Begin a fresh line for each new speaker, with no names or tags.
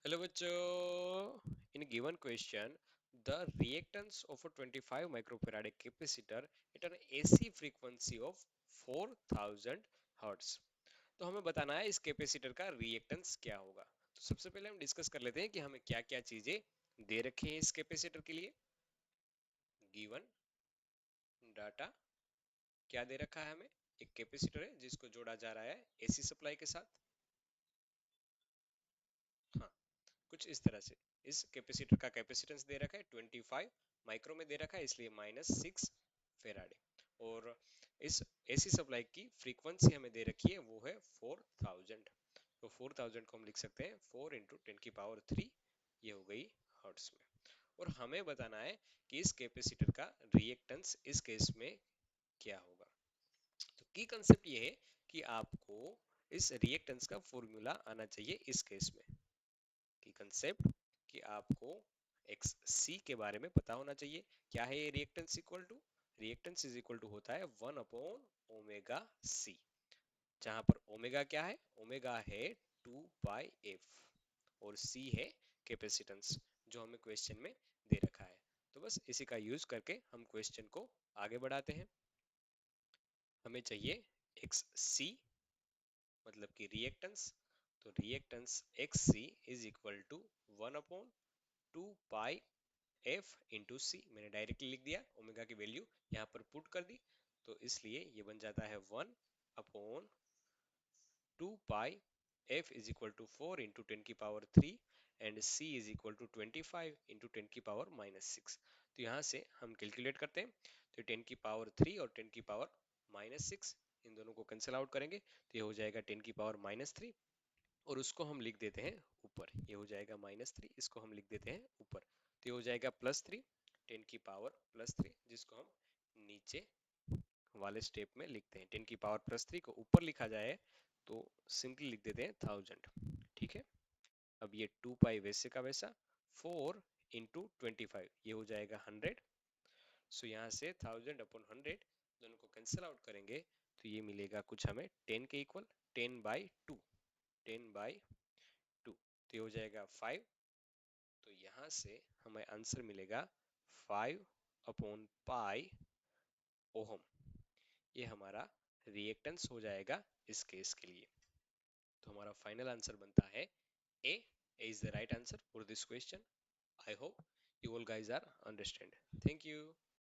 Hello बच्चों, in a given question, the reactance of a 25 microfarad capacitor at an AC frequency of 4000 Hz। तो हमें बताना है इस कैपेसिटर का रिएक्टेंस क्या होगा। तो सबसे पहले हम डिस्कस कर लेते हैं कि हमें क्या क्या चीजें दे रखी हैं इस कैपेसिटर के लिए। गिवन डाटा क्या दे रखा है हमें। एक कैपेसिटर है जिसको जोड़ा जा रहा है एसी सप्लाई के साथ। हाँ, कुछ इस तरह से इस कैपेसिटर का कैपेसिटेंस दे रखा है 25 माइक्रो में दे रखा है, इसलिए -6 फेराडे। और इस एसी सप्लाई की फ्रीक्वेंसी हमें दे रखी है, वो है 4000। तो 4000 को हम लिख सकते हैं 4 इंटू 10 की पावर 3, ये हो गई हर्ट्स में। और हमें बताना है कि इस कैपेसिटर का रिएक्टेंस इस केस में क्या होगा। तो की कंसेप्ट ये है कि आपको इस रिएक्टेंस का फॉर्मूला आना चाहिए इस केस में। की कंसेप्ट कि आपको एक्स सी के बारे में पता होना चाहिए। क्या है ये reactance equal to, reactance is equal to होता है 1/ओमेगा सी, जहां पर ओमेगा क्या है, ओमेगा है 2 पाई एफ और सी है कैपेसिटेंस जो हमें क्वेश्चन में दे रखा है। तो बस इसी का यूज करके हम क्वेश्चन को आगे बढ़ाते हैं। हमें चाहिए एक्स सी मतलब कि रिएक्टेंस। तो reactance X C is equal to 1/2 pi F into C. मैंने डायरेक्टली लिख दिया, ओमेगा की वैल्यू यहाँ पर पुट कर दी, तो इसलिए ये बन जाता है 1/2 pi F is equal to 4 into 10 की power 3 and C is equal to 25 into 10 की पावर -6। तो यहाँ से हम कैलकुलेट करते हैं, तो 10 की पावर 3 और 10 की पावर -6 इन दोनों को कैंसिल आउट करेंगे तो ये हो जाएगा 10 की पावर -3, और उसको हम लिख देते हैं ऊपर, ये हो जाएगा -3, इसको हम लिख देते हैं ऊपर, तो ये हो जाएगा +3, 10 की पावर +3, जिसको हम नीचे वाले स्टेप में लिखते हैं। 10 की पावर +3 को ऊपर लिखा जाए तो सिंपली लिख देते हैं 1000। ठीक है, अब ये 2 पाई वैसे का वैसा, 4 इंटू 25 ये हो जाएगा 100। सो यहाँ से 1000/100 दोनों को कैंसिल आउट करेंगे तो ये मिलेगा कुछ हमें 10 के इक्वल, 10/2, 10/2, तो ये हो जाएगा 5। तो यहाँ से हमें आंसर मिलेगा 5/पाई ओहम। ये हमारा रिएक्टेंस हो जाएगा इस केस के लिए। तो हमारा फाइनल आंसर बनता है A. A is the right answer for this question. I hope you all guys are understand. Thank you.